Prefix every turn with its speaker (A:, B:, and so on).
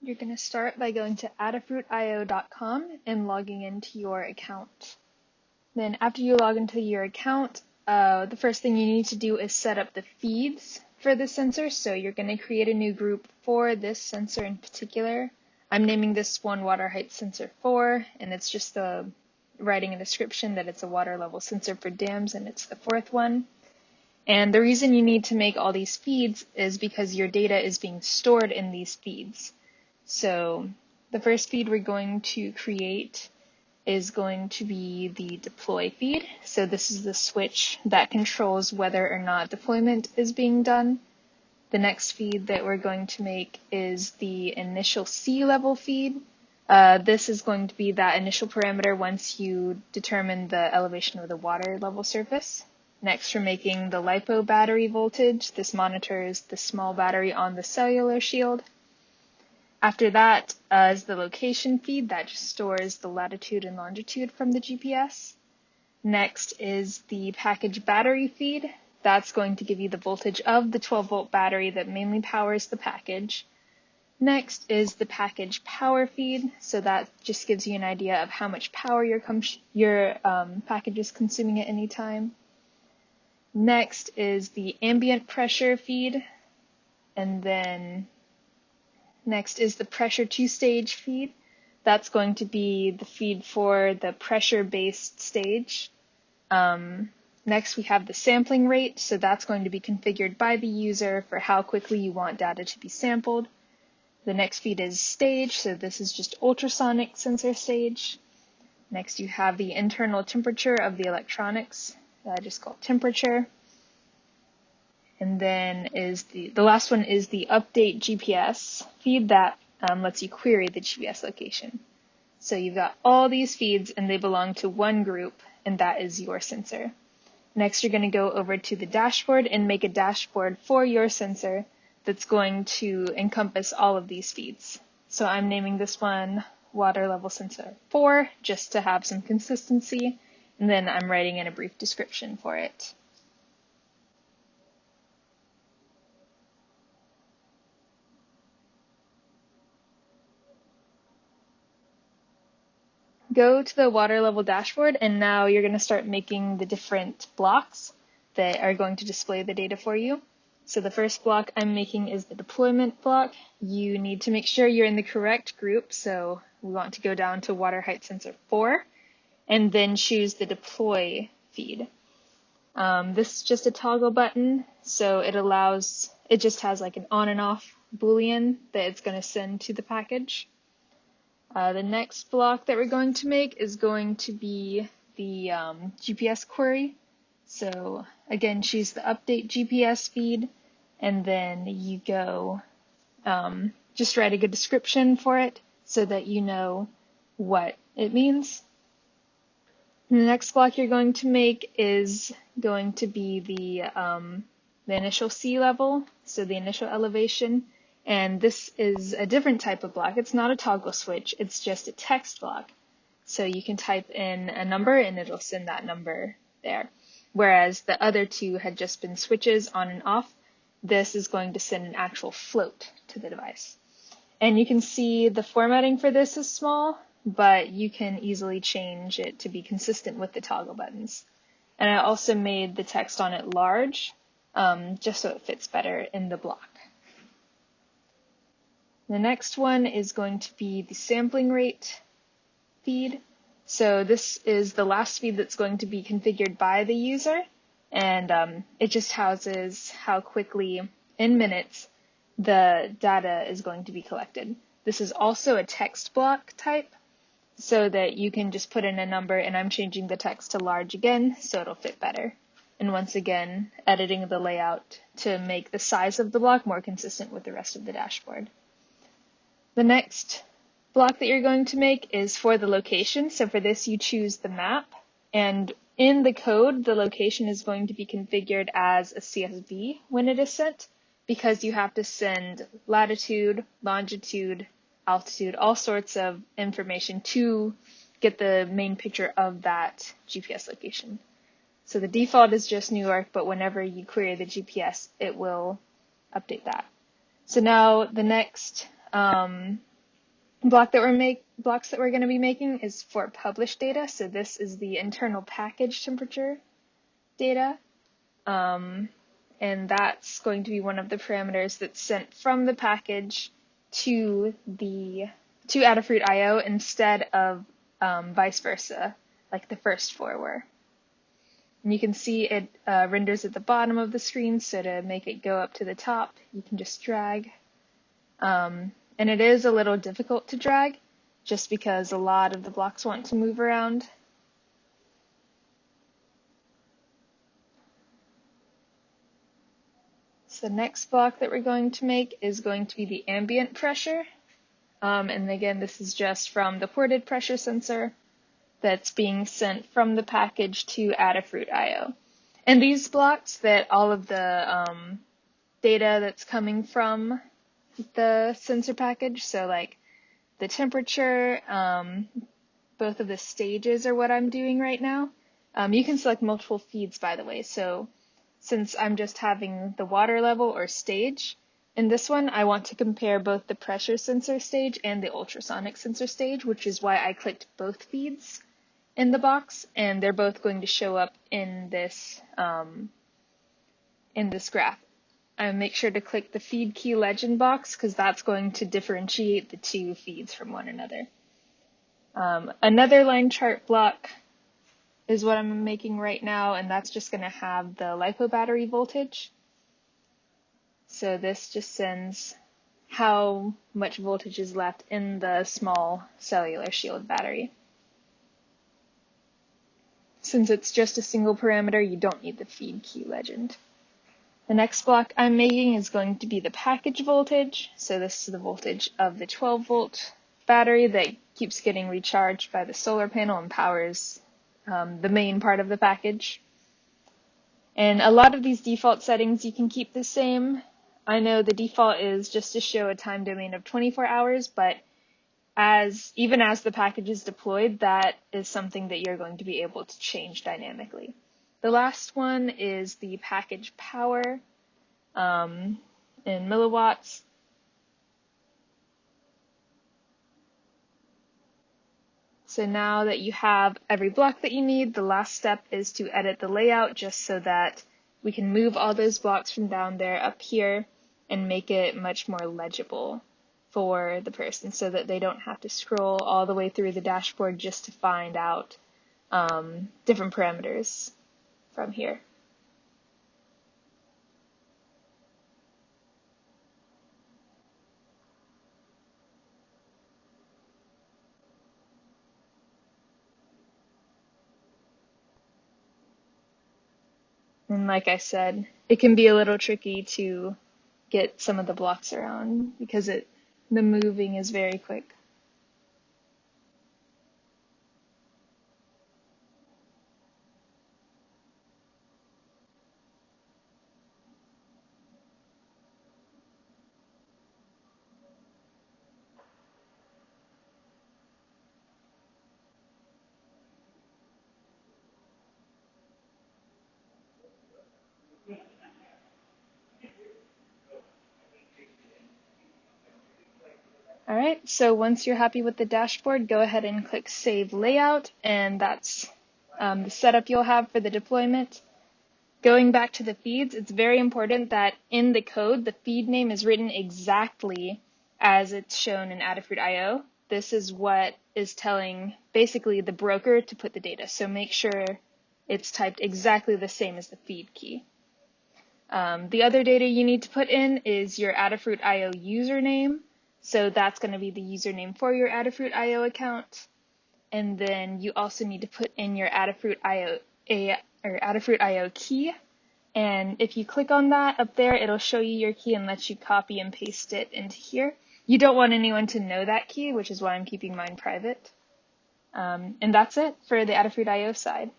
A: You're going to start by going to adafruitio.com and logging into your account. Then after you log into your account, the first thing you need to do is set up the feeds for the sensor. So you're going to create a new group for this sensor in particular. I'm naming this one water height sensor 4, and it's just writing a description that it's a water level sensor for dams, and it's the 4th one. And the reason you need to make all these feeds is because your data is being stored in these feeds. So the first feed we're going to create is going to be the deploy feed. So this is the switch that controls whether or not deployment is being done. The next feed that we're going to make is the initial sea level feed. This is going to be that initial parameter once you determine the elevation of the water level surface. Next, we're making the LiPo battery voltage. This monitors the small battery on the cellular shield. After that is the location feed that just stores the latitude and longitude from the GPS. Next is the package battery feed. That's going to give you the voltage of the 12-volt battery that mainly powers the package. Next is the package power feed. So that just gives you an idea of how much power your package is consuming at any time. Next is the ambient pressure feed. And then next is the pressure two-stage feed. That's going to be the feed for the pressure-based stage. Next, we have the sampling rate. So that's going to be configured by the user for how quickly you want data to be sampled. The next feed is stage. So this is just ultrasonic sensor stage. Next, you have the internal temperature of the electronics, just called temperature. And then is the last one is the update GPS feed that lets you query the GPS location. So you've got all these feeds and they belong to one group, and that is your sensor. Next, you're going to go over to the dashboard and make a dashboard for your sensor that's going to encompass all of these feeds. So I'm naming this one water level sensor 4 just to have some consistency, and then I'm writing in a brief description for it. Go to the water level dashboard, and now you're going to start making the different blocks that are going to display the data for you. So the first block I'm making is the deployment block. You need to make sure you're in the correct group, so we want to go down to water height sensor 4, and then choose the deploy feed. This is just a toggle button, so it just has like an on and off boolean that it's going to send to the package. The next block that we're going to make is going to be the GPS query. So again, choose the update GPS feed, and then you go just write a good description for it so that you know what it means. And the next block you're going to make is going to be the initial sea level, so the initial elevation. And this is a different type of block. It's not a toggle switch, it's just a text block. So you can type in a number and it'll send that number there. Whereas the other two had just been switches on and off, this is going to send an actual float to the device. And you can see the formatting for this is small, but you can easily change it to be consistent with the toggle buttons. And I also made the text on it large, just so it fits better in the block. The next one is going to be the sampling rate feed. So this is the last feed that's going to be configured by the user, and it just houses how quickly, in minutes, the data is going to be collected. This is also a text block type, so that you can just put in a number, and I'm changing the text to large again, so it'll fit better. And once again, editing the layout to make the size of the block more consistent with the rest of the dashboard. The next block that you're going to make is for the location. So for this, you choose the map, and in the code, the location is going to be configured as a CSV when it is sent, because you have to send latitude, longitude, altitude, all sorts of information to get the main picture of that GPS location. So the default is just New York, but whenever you query the GPS, it will update that. So now the next blocks that we're going to be making is for published data. So this is the internal package temperature data. And that's going to be one of the parameters that's sent from the package to Adafruit IO instead of vice versa, like the first four were. And you can see it renders at the bottom of the screen, so to make it go up to the top, you can just drag. And it is a little difficult to drag, just because a lot of the blocks want to move around. So the next block that we're going to make is going to be the ambient pressure. And again, this is just from the ported pressure sensor that's being sent from the package to Adafruit IO. And these blocks that all of the data that's coming from the sensor package, so like the temperature, both of the stages are what I'm doing right now. You can select multiple feeds, by the way. So since I'm just having the water level or stage, in this one I want to compare both the pressure sensor stage and the ultrasonic sensor stage, which is why I clicked both feeds in the box, and they're both going to show up in this graph. Make sure to click the feed key legend box because that's going to differentiate the two feeds from one another. Another line chart block is what I'm making right now, and that's just going to have the LiPo battery voltage. So this just sends how much voltage is left in the small cellular shield battery. Since it's just a single parameter, you don't need the feed key legend. The next block I'm making is going to be the package voltage. So this is the voltage of the 12-volt battery that keeps getting recharged by the solar panel and powers the main part of the package. And a lot of these default settings you can keep the same. I know the default is just to show a time domain of 24 hours, but even as the package is deployed, that is something that you're going to be able to change dynamically. The last one is the package power in milliwatts. So now that you have every block that you need, the last step is to edit the layout just so that we can move all those blocks from down there up here and make it much more legible for the person so that they don't have to scroll all the way through the dashboard just to find out different parameters from here. And like I said, it can be a little tricky to get some of the blocks around because the moving is very quick. All right, so once you're happy with the dashboard, go ahead and click Save Layout, and that's the setup you'll have for the deployment. Going back to the feeds, it's very important that in the code, the feed name is written exactly as it's shown in Adafruit IO. This is what is telling basically the broker to put the data, so make sure it's typed exactly the same as the feed key. The other data you need to put in is your Adafruit IO username. So that's going to be the username for your Adafruit IO account. And then you also need to put in your Adafruit IO key. And if you click on that up there, it'll show you your key and let you copy and paste it into here. You don't want anyone to know that key, which is why I'm keeping mine private. And that's it for the Adafruit IO side.